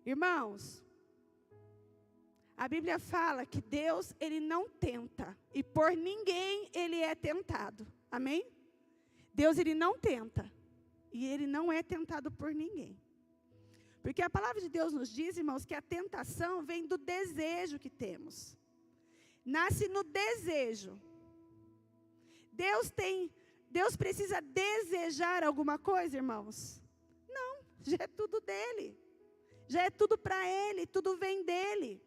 Irmãos, a Bíblia fala que Deus, Ele não tenta. E por ninguém Ele é tentado. Amém? Deus, Ele não tenta. E Ele não é tentado por ninguém. Porque a palavra de Deus nos diz, irmãos, que a tentação vem do desejo que temos. Nasce no desejo. Deus precisa desejar alguma coisa, irmãos? Não, já é tudo dele. Já é tudo para Ele, tudo vem dele.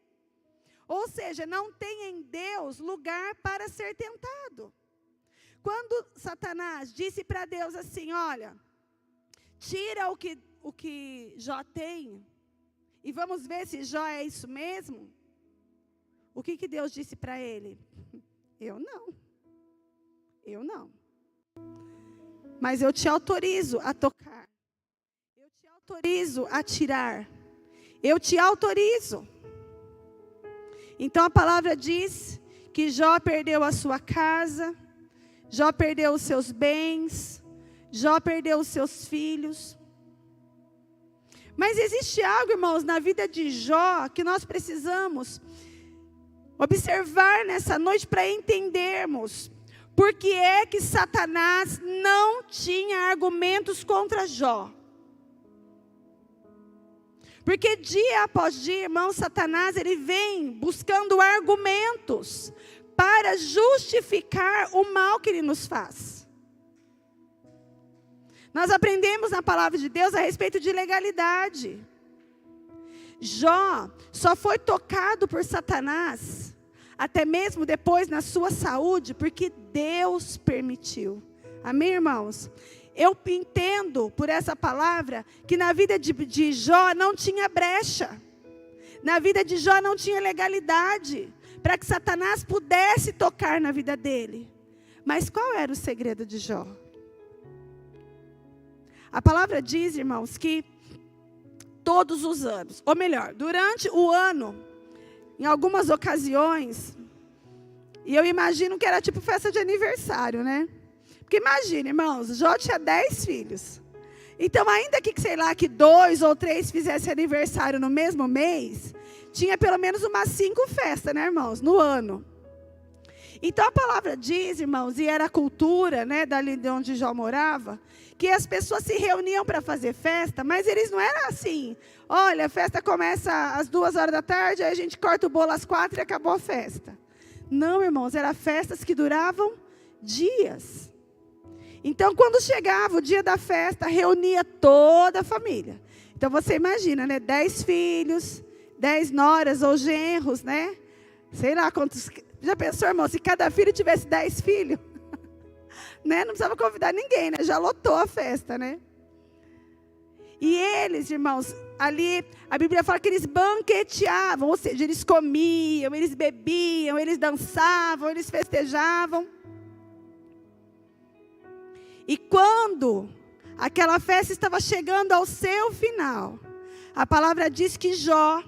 Ou seja, não tem em Deus lugar para ser tentado. Quando Satanás disse para Deus assim, olha, tira o que Jó tem, e vamos ver se Jó é isso mesmo. O que Deus disse para ele? Eu não. Mas eu te autorizo a tocar. Eu te autorizo a tirar. Eu te autorizo. Então a palavra diz que Jó perdeu a sua casa, Jó perdeu os seus bens, Jó perdeu os seus filhos. Mas existe algo, irmãos, na vida de Jó que nós precisamos observar nessa noite para entendermos por que é que Satanás não tinha argumentos contra Jó. Porque dia após dia, irmão, Satanás, ele vem buscando argumentos para justificar o mal que ele nos faz. Nós aprendemos na palavra de Deus a respeito de legalidade. Jó só foi tocado por Satanás, até mesmo depois na sua saúde, porque Deus permitiu. Amém, irmãos? Eu entendo por essa palavra que na vida de Jó não tinha brecha. Na vida de Jó não tinha legalidade para que Satanás pudesse tocar na vida dele. Mas qual era o segredo de Jó? A palavra diz, irmãos, que todos os anos, ou melhor, durante o ano, em algumas ocasiões, e eu imagino que era tipo festa de aniversário, né? Porque imagine, irmãos, Jó tinha 10 filhos. Então, ainda que, sei lá, que 2 ou 3 fizessem aniversário no mesmo mês, tinha pelo menos umas 5 festas, né, irmãos, no ano. Então, a palavra diz, irmãos, e era a cultura, né, dali de onde Jó morava, que as pessoas se reuniam para fazer festa, mas eles não eram assim, olha, a festa começa às 2 horas da tarde, aí a gente corta o bolo às 4 e acabou a festa. Não, irmãos, eram festas que duravam dias. Então, quando chegava o dia da festa, reunia toda a família. Então, você imagina, né? 10 filhos, 10 noras ou genros, né? Sei lá quantos... Já pensou, irmão, se cada filho tivesse 10 filhos? Né? Não precisava convidar ninguém, né? Já lotou a festa, né? E eles, irmãos, ali, a Bíblia fala que eles banqueteavam, ou seja, eles comiam, eles bebiam, eles dançavam, eles festejavam. E quando aquela festa estava chegando ao seu final, a palavra diz que Jó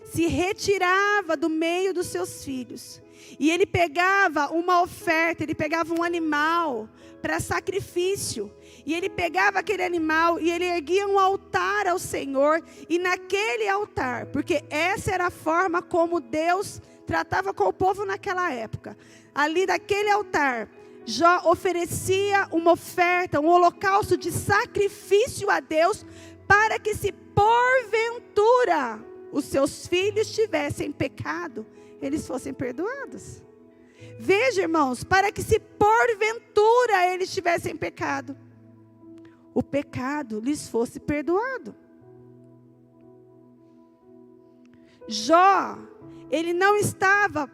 se retirava do meio dos seus filhos. E ele pegava uma oferta, ele pegava um animal para sacrifício. E ele pegava aquele animal e ele erguia um altar ao Senhor. E naquele altar, porque essa era a forma como Deus tratava com o povo naquela época. Ali naquele altar, Jó oferecia uma oferta, um holocausto de sacrifício a Deus, para que se porventura os seus filhos tivessem pecado, eles fossem perdoados. Veja, irmãos, para que se porventura eles tivessem pecado, o pecado lhes fosse perdoado. Jó, ele não estava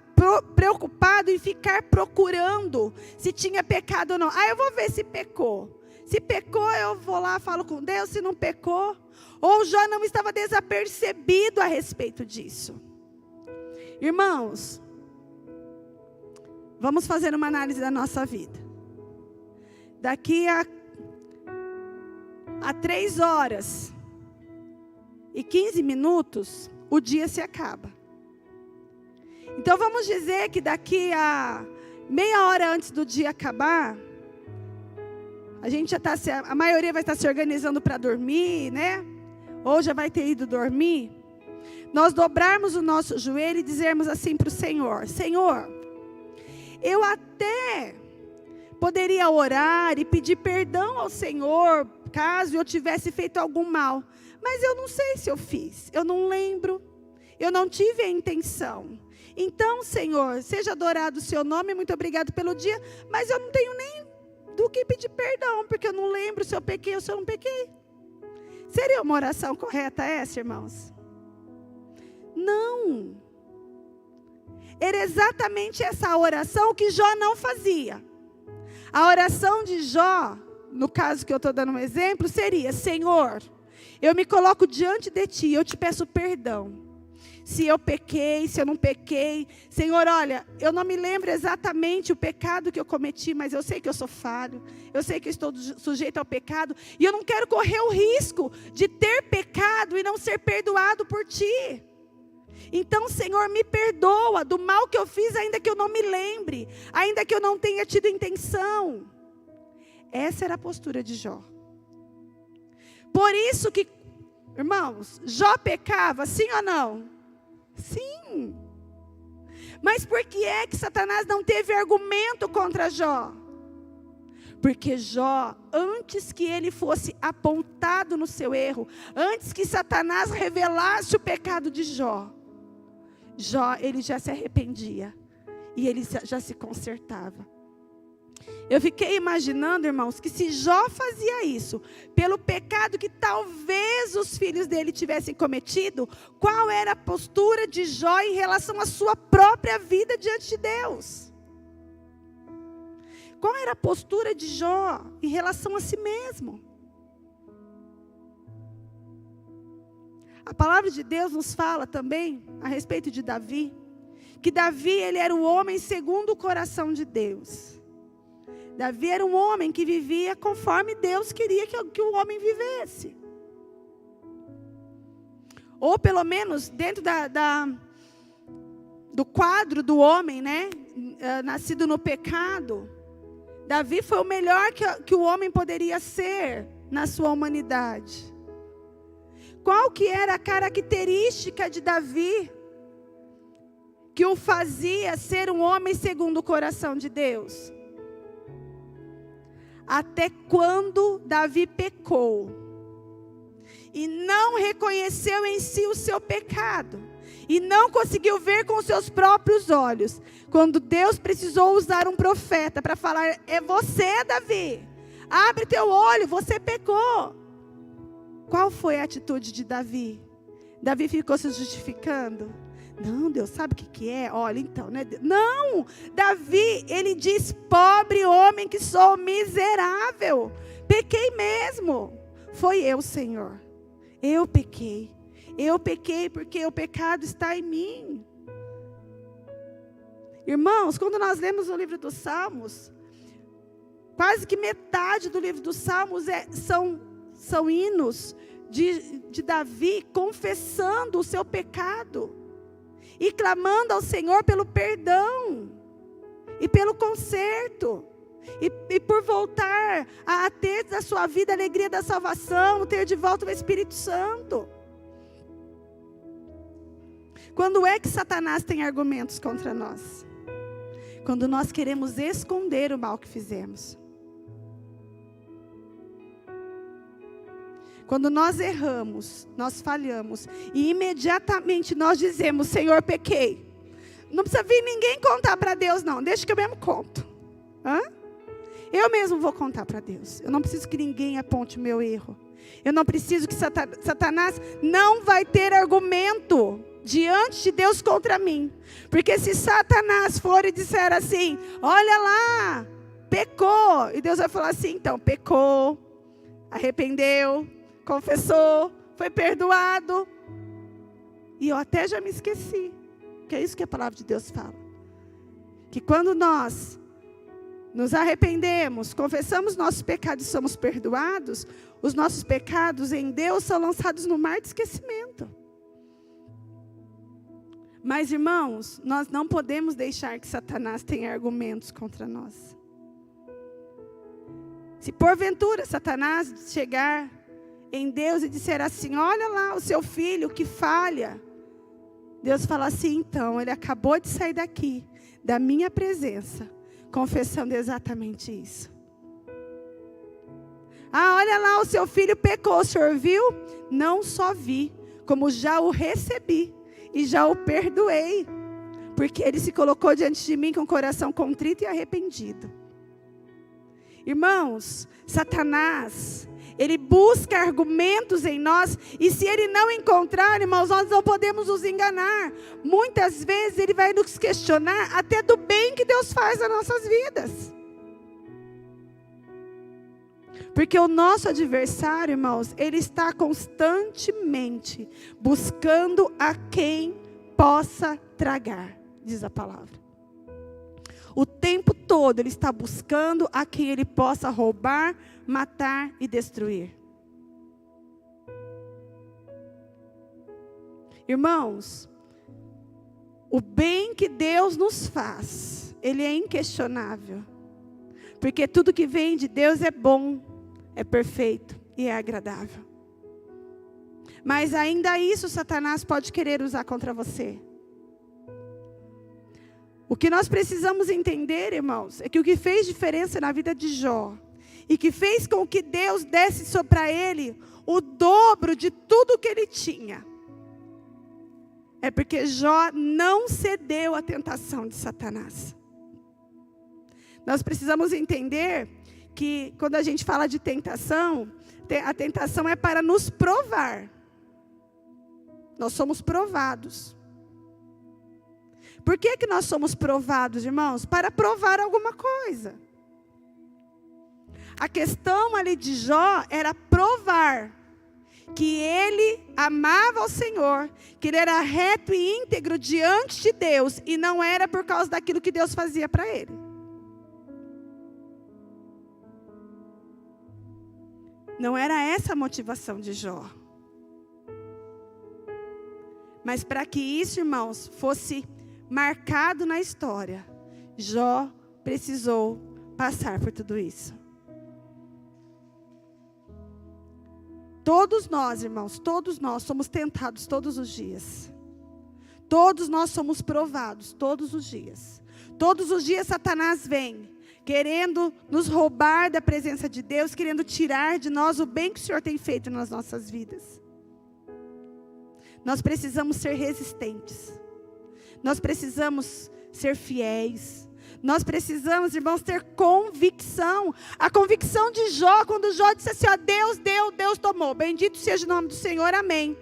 preocupado em ficar procurando se tinha pecado ou não. Eu vou ver se pecou. Se pecou, eu vou lá, falo com Deus. Se não pecou. Ou Jó não estava desapercebido a respeito disso. Irmãos, vamos fazer uma análise da nossa vida. Daqui a 3 horas e 15 minutos, o dia se acaba. Então vamos dizer que daqui a meia hora antes do dia acabar, a gente já a maioria vai estar se organizando para dormir, né? ou já vai ter ido dormir, nós dobrarmos o nosso joelho e dizermos assim para o Senhor: Senhor, eu até poderia orar e pedir perdão ao Senhor, caso eu tivesse feito algum mal. Mas eu não sei se eu fiz, eu não lembro, eu não tive a intenção. Então, Senhor, seja adorado o seu nome, muito obrigado pelo dia, mas eu não tenho nem do que pedir perdão, porque eu não lembro se eu pequei ou se eu não pequei. Seria uma oração correta essa, irmãos? Não. Era exatamente essa oração que Jó não fazia. A oração de Jó, no caso que eu estou dando um exemplo, seria: Senhor, eu me coloco diante de Ti, eu te peço perdão. Se eu pequei, se eu não pequei. Senhor, olha, eu não me lembro exatamente o pecado que eu cometi, mas eu sei que eu sou falho. Eu sei que eu estou sujeito ao pecado. E eu não quero correr o risco de ter pecado e não ser perdoado por Ti. Então, Senhor, me perdoa do mal que eu fiz, ainda que eu não me lembre, ainda que eu não tenha tido intenção. Essa era a postura de Jó. Por isso que, irmãos, Jó pecava, sim ou não? Sim. Mas por que é que Satanás não teve argumento contra Jó? Porque Jó, antes que ele fosse apontado no seu erro, antes que Satanás revelasse o pecado de Jó, ele já se arrependia e ele já se consertava. Eu fiquei imaginando, irmãos, que se Jó fazia isso pelo pecado que talvez os filhos dele tivessem cometido, qual era a postura de Jó em relação à sua própria vida diante de Deus? Qual era a postura de Jó em relação a si mesmo? A palavra de Deus nos fala também a respeito de Davi, que Davi, ele era o homem segundo o coração de Deus. Davi era um homem que vivia conforme Deus queria que o homem vivesse. Ou pelo menos dentro do quadro do homem, né? Nascido no pecado. Davi foi o melhor que o homem poderia ser na sua humanidade. Qual que era a característica de Davi que o fazia ser um homem segundo o coração de Deus? Até quando Davi pecou e não reconheceu em si o seu pecado e não conseguiu ver com os seus próprios olhos, quando Deus precisou usar um profeta para falar: é você, Davi, abre teu olho, você pecou. Qual foi a atitude de Davi? Davi ficou se justificando? Não, Deus sabe o que é? Olha, então, né? Não, Davi, ele diz: pobre homem que sou, miserável, pequei mesmo. Foi eu, Senhor, eu pequei porque o pecado está em mim. Irmãos, quando nós lemos o livro dos Salmos, quase que metade do livro dos Salmos são hinos de Davi confessando o seu pecado e clamando ao Senhor pelo perdão e pelo conserto e por voltar a ter da sua vida a alegria da salvação, ter de volta o Espírito Santo. Quando é que Satanás tem argumentos contra nós? Quando nós queremos esconder o mal que fizemos. Quando nós erramos, nós falhamos e imediatamente nós dizemos: Senhor, pequei. Não precisa vir ninguém contar para Deus, não. Deixa que eu mesmo conto. Eu mesmo vou contar para Deus. Eu não preciso que ninguém aponte o meu erro. Eu não preciso que Satanás não vai ter argumento diante de Deus contra mim. Porque se Satanás for e disser assim: olha lá, pecou. E Deus vai falar assim: então, pecou, arrependeu, confessou, foi perdoado. E eu até já me esqueci. Que é isso que a palavra de Deus fala. Que quando nós nos arrependemos, confessamos nossos pecados e somos perdoados, os nossos pecados em Deus são lançados no mar de esquecimento. Mas, irmãos, nós não podemos deixar que Satanás tenha argumentos contra nós. Se porventura Satanás chegar em Deus e disser assim: olha lá o seu filho que falha. Deus fala assim: então, ele acabou de sair daqui, da minha presença, confessando exatamente isso. Ah, olha lá, o seu filho pecou, o senhor viu? Não só vi, como já o recebi e já o perdoei, porque ele se colocou diante de mim com o coração contrito e arrependido. Irmãos, Satanás, ele busca argumentos em nós, e se ele não encontrar, irmãos, nós não podemos nos enganar. Muitas vezes ele vai nos questionar até do bem que Deus faz nas nossas vidas. Porque o nosso adversário, irmãos, ele está constantemente buscando a quem possa tragar, diz a palavra. O tempo todo ele está buscando a quem ele possa roubar, matar e destruir. Irmãos, o bem que Deus nos faz, ele é inquestionável. Porque tudo que vem de Deus é bom, é perfeito e é agradável. Mas ainda isso Satanás pode querer usar contra você. O que nós precisamos entender, irmãos, é que o que fez diferença na vida de Jó, e que fez com que Deus desse sobre ele o dobro de tudo que ele tinha, é porque Jó não cedeu à tentação de Satanás. Nós precisamos entender que quando a gente fala de tentação, a tentação é para nos provar. Nós somos provados. Por que nós somos provados, irmãos? Para provar alguma coisa. A questão ali de Jó era provar que ele amava o Senhor, que ele era reto e íntegro diante de Deus, e não era por causa daquilo que Deus fazia para ele. Não era essa a motivação de Jó. Mas para que isso, irmãos, fosse marcado na história, Jó precisou passar por tudo isso. Todos nós, irmãos, todos nós somos tentados todos os dias. Todos nós somos provados todos os dias. Todos os dias Satanás vem querendo nos roubar da presença de Deus, querendo tirar de nós o bem que o Senhor tem feito nas nossas vidas. Nós precisamos ser resistentes. Nós precisamos ser fiéis. Nós precisamos, irmãos, ter convicção. A convicção de Jó, quando Jó disse assim, ó, Deus deu, Deus tomou. Bendito seja o nome do Senhor, amém.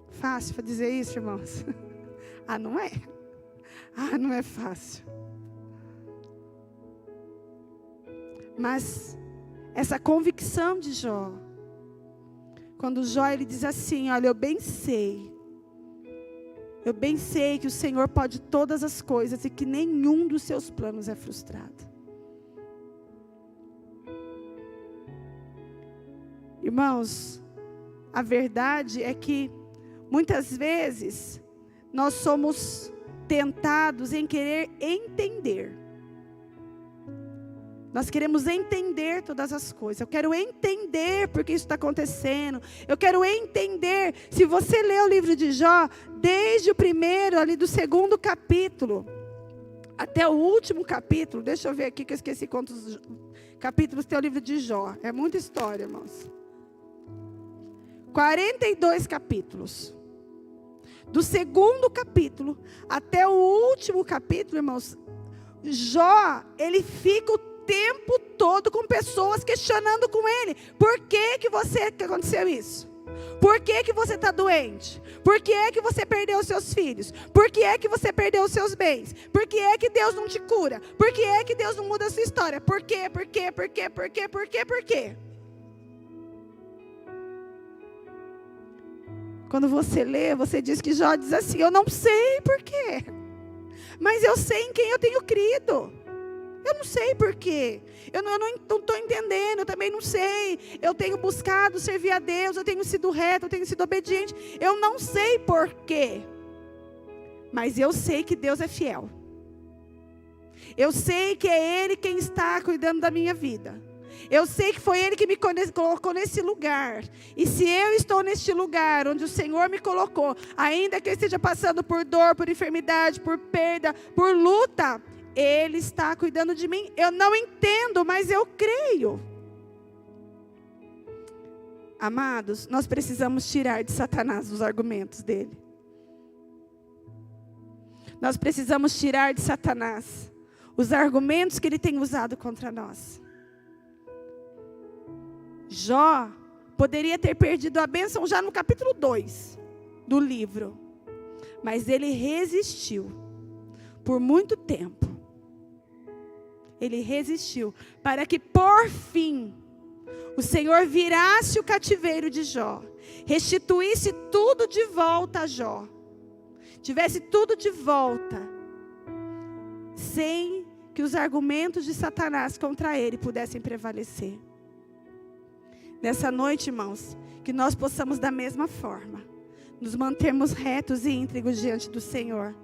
Fácil para dizer isso, irmãos? Ah, não é? Ah, não é fácil. Mas essa convicção de Jó, quando Jó ele diz assim, olha, eu bem sei que o Senhor pode todas as coisas e que nenhum dos seus planos é frustrado. Irmãos, a verdade é que muitas vezes nós somos tentados em querer entender. Nós queremos entender todas as coisas. Eu quero entender por que isso está acontecendo. Eu quero entender. Se você ler o livro de Jó, desde o primeiro, ali do segundo capítulo, até o último capítulo, deixa eu ver aqui que eu esqueci quantos capítulos tem o livro de Jó. É muita história, irmãos. 42 capítulos. Do segundo capítulo até o último capítulo, irmãos, Jó, ele fica o tempo todo com pessoas questionando com ele. Por que aconteceu isso? Por que você está doente? Por que você perdeu os seus filhos? Por que você perdeu os seus bens? Por que Deus não te cura? Por que Deus não muda a sua história? Por quê? Quando você lê, você diz que Jó diz assim, eu não sei por quê, mas eu sei em quem eu tenho crido. Eu não sei por quê. Eu não estou entendendo, eu também não sei. Eu tenho buscado servir a Deus, eu tenho sido reto, eu tenho sido obediente. Eu não sei por quê. Mas eu sei que Deus é fiel. Eu sei que é Ele quem está cuidando da minha vida. Eu sei que foi Ele que me colocou nesse lugar. E se eu estou neste lugar onde o Senhor me colocou, ainda que eu esteja passando por dor, por enfermidade, por perda, por luta, Ele está cuidando de mim. Eu não entendo, mas eu creio. Amados, nós precisamos tirar de Satanás os argumentos dele. Nós precisamos tirar de Satanás os argumentos que ele tem usado contra nós. Jó poderia ter perdido a bênção já no capítulo 2 do livro. Mas ele resistiu por muito tempo. Ele resistiu para que por fim o Senhor virasse o cativeiro de Jó, restituísse tudo de volta a Jó, tivesse tudo de volta, sem que os argumentos de Satanás contra ele pudessem prevalecer. Nessa noite, irmãos, que nós possamos da mesma forma, nos mantermos retos e íntegros diante do Senhor.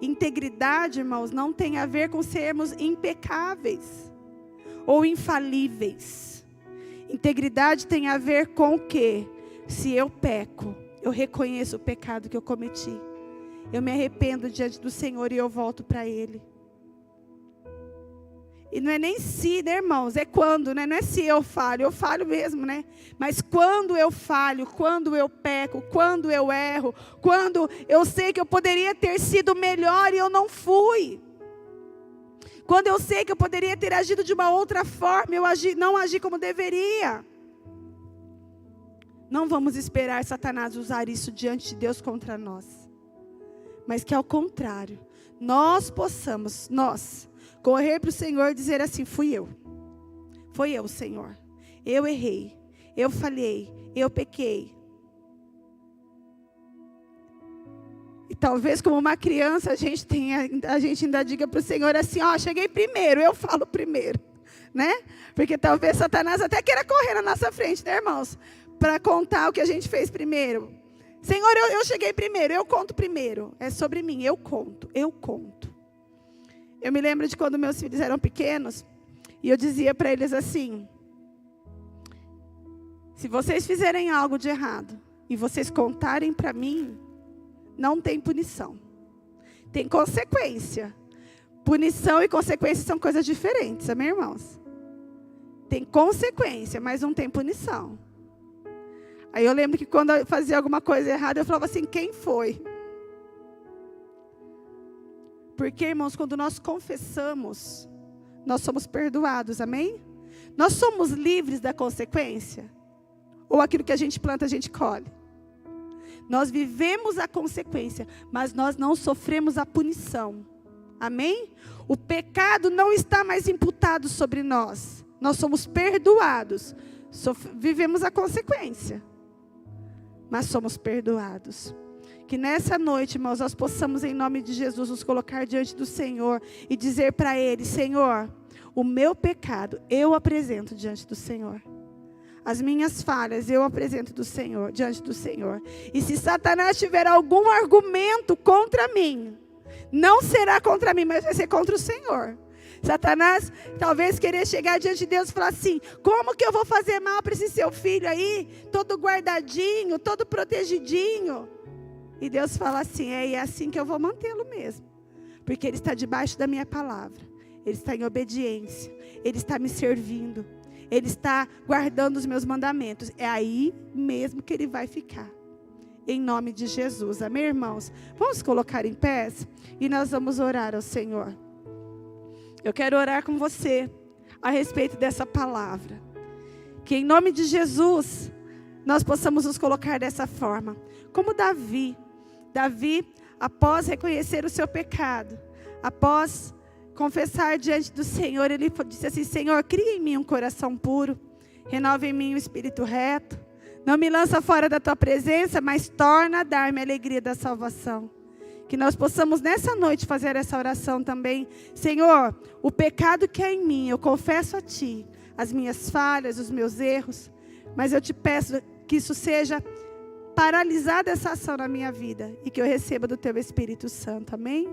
Integridade, irmãos, não tem a ver com sermos impecáveis ou infalíveis. Integridade tem a ver com o quê? Se eu peco, eu reconheço o pecado que eu cometi. Eu me arrependo diante do Senhor e eu volto para Ele. E não é nem se, né, irmãos? É quando, né? Não é se eu falho mesmo, né? Mas quando eu falho, quando eu peco, quando eu erro, quando eu sei que eu poderia ter sido melhor e eu não fui. Quando eu sei que eu poderia ter agido de uma outra forma, não agi como deveria. Não vamos esperar Satanás usar isso diante de Deus contra nós. Mas que ao contrário, nós possamos, correr para o Senhor e dizer assim: fui eu, Senhor. Eu errei, eu falhei, eu pequei. E talvez como uma criança a gente ainda diga para o Senhor assim: cheguei primeiro, eu falo primeiro, né? Porque talvez Satanás até queira correr na nossa frente, né, irmãos? Para contar o que a gente fez primeiro. Senhor, eu cheguei primeiro, eu conto primeiro. É sobre mim, eu conto. Eu me lembro de quando meus filhos eram pequenos, e eu dizia para eles assim: se vocês fizerem algo de errado, e vocês contarem para mim, não tem punição. Tem consequência. Punição e consequência são coisas diferentes, amém, irmãos? Tem consequência, mas não tem punição. Aí eu lembro que quando eu fazia alguma coisa errada, eu falava assim: quem foi? Porque, irmãos, quando nós confessamos, nós somos perdoados, amém? Nós somos livres da consequência? Ou aquilo que a gente planta, a gente colhe? Nós vivemos a consequência, mas nós não sofremos a punição. Amém? O pecado não está mais imputado sobre nós. Nós somos perdoados. Vivemos a consequência, mas somos perdoados. Que nessa noite, irmãos, nós possamos, em nome de Jesus, nos colocar diante do Senhor e dizer para Ele: Senhor, o meu pecado eu apresento diante do Senhor. As minhas falhas eu apresento diante do Senhor. E se Satanás tiver algum argumento contra mim, não será contra mim, mas vai ser contra o Senhor. Satanás talvez querer chegar diante de Deus e falar assim: como que eu vou fazer mal para esse seu filho aí, todo guardadinho, todo protegidinho? E Deus fala assim: é assim que eu vou mantê-lo mesmo. Porque ele está debaixo da minha palavra. Ele está em obediência. Ele está me servindo. Ele está guardando os meus mandamentos. É aí mesmo que ele vai ficar. Em nome de Jesus. Amém, irmãos? Vamos colocar em pés e nós vamos orar ao Senhor. Eu quero orar com você a respeito dessa palavra. Que em nome de Jesus nós possamos nos colocar dessa forma. Como Davi, após reconhecer o seu pecado, após confessar diante do Senhor, ele disse assim: Senhor, cria em mim um coração puro, renova em mim um espírito reto, não me lança fora da tua presença, mas torna a dar-me a alegria da salvação. Que nós possamos nessa noite fazer essa oração também. Senhor, o pecado que é em mim, eu confesso a Ti, as minhas falhas, os meus erros, mas eu te peço que isso seja paralisada, essa ação na minha vida, e que eu receba do Teu Espírito Santo, amém?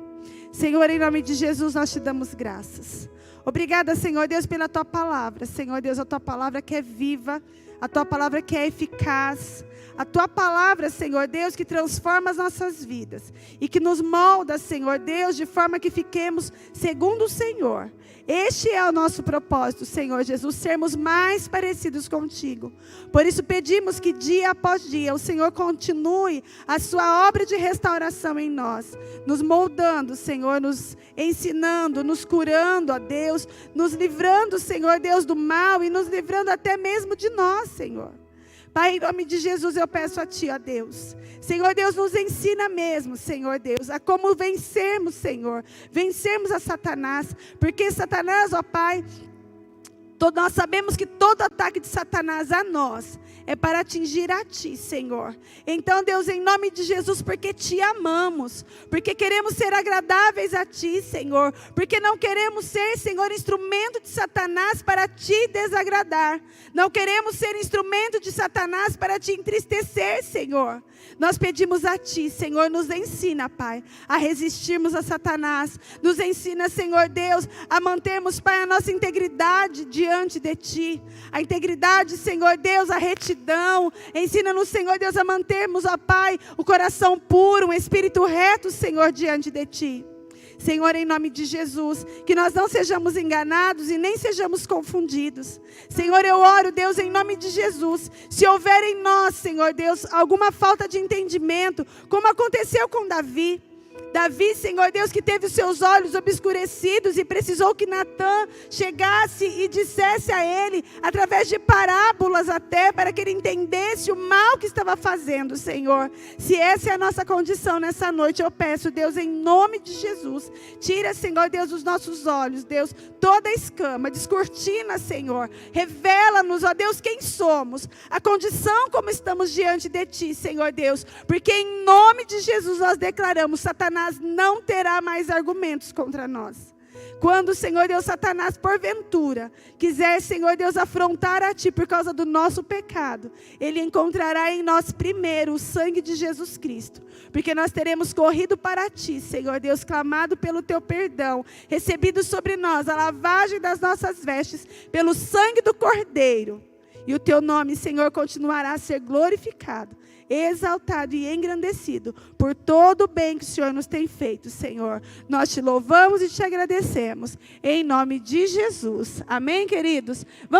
Senhor, em nome de Jesus, nós te damos graças. Obrigada, Senhor Deus, pela tua palavra. Senhor Deus, a tua palavra que é viva, a tua palavra que é eficaz, a tua palavra, Senhor Deus, que transforma as nossas vidas e que nos molda, Senhor Deus, de forma que fiquemos segundo o Senhor. Este é o nosso propósito, Senhor Jesus, sermos mais parecidos contigo. Por isso pedimos que dia após dia o Senhor continue a sua obra de restauração em nós, nos moldando, Senhor, nos ensinando, nos curando, ó Deus, nos livrando, Senhor Deus, do mal e nos livrando até mesmo de nós, Senhor. Pai, em nome de Jesus eu peço a Ti, ó Deus. Senhor Deus, nos ensina mesmo, Senhor Deus, a como vencermos, Senhor. Vencermos a Satanás. Porque Satanás, ó Pai, nós sabemos que todo ataque de Satanás a nós é para atingir a Ti, Senhor. Então, Deus, em nome de Jesus, porque Te amamos, porque queremos ser agradáveis a Ti, Senhor, porque não queremos ser, Senhor, instrumento de Satanás para Te desagradar, não queremos ser instrumento de Satanás para Te entristecer, Senhor. Nós pedimos a Ti, Senhor, nos ensina, Pai, a resistirmos a Satanás, nos ensina, Senhor Deus, a mantermos, Pai, a nossa integridade diante de Ti, a integridade, Senhor Deus, a retidão. Ensina-nos, Senhor Deus, a mantermos, ó Pai, o coração puro, um espírito reto, Senhor, diante de Ti. Senhor, em nome de Jesus, que nós não sejamos enganados e nem sejamos confundidos. Senhor, eu oro, Deus, em nome de Jesus, se houver em nós, Senhor Deus, alguma falta de entendimento, como aconteceu com Davi, Senhor Deus, que teve os seus olhos obscurecidos e precisou que Natã chegasse e dissesse a ele, através de parábolas até, para que ele entendesse o mal que estava fazendo, Senhor. Se essa é a nossa condição nessa noite, eu peço, Deus, em nome de Jesus, tira, Senhor Deus, dos nossos olhos, Deus, toda a escama, descortina, Senhor, revela-nos, ó Deus, quem somos, a condição como estamos diante de Ti, Senhor Deus, porque em nome de Jesus nós declaramos, Satanás não terá mais argumentos contra nós. Quando, Senhor Deus, Satanás, porventura, quiser, Senhor Deus, afrontar a Ti por causa do nosso pecado, ele encontrará em nós primeiro o sangue de Jesus Cristo. Porque nós teremos corrido para Ti, Senhor Deus, clamado pelo Teu perdão, recebido sobre nós a lavagem das nossas vestes pelo sangue do Cordeiro. E o Teu nome, Senhor, continuará a ser glorificado, exaltado e engrandecido por todo o bem que o Senhor nos tem feito, Senhor. Nós Te louvamos e Te agradecemos, em nome de Jesus. Amém, queridos? Vamos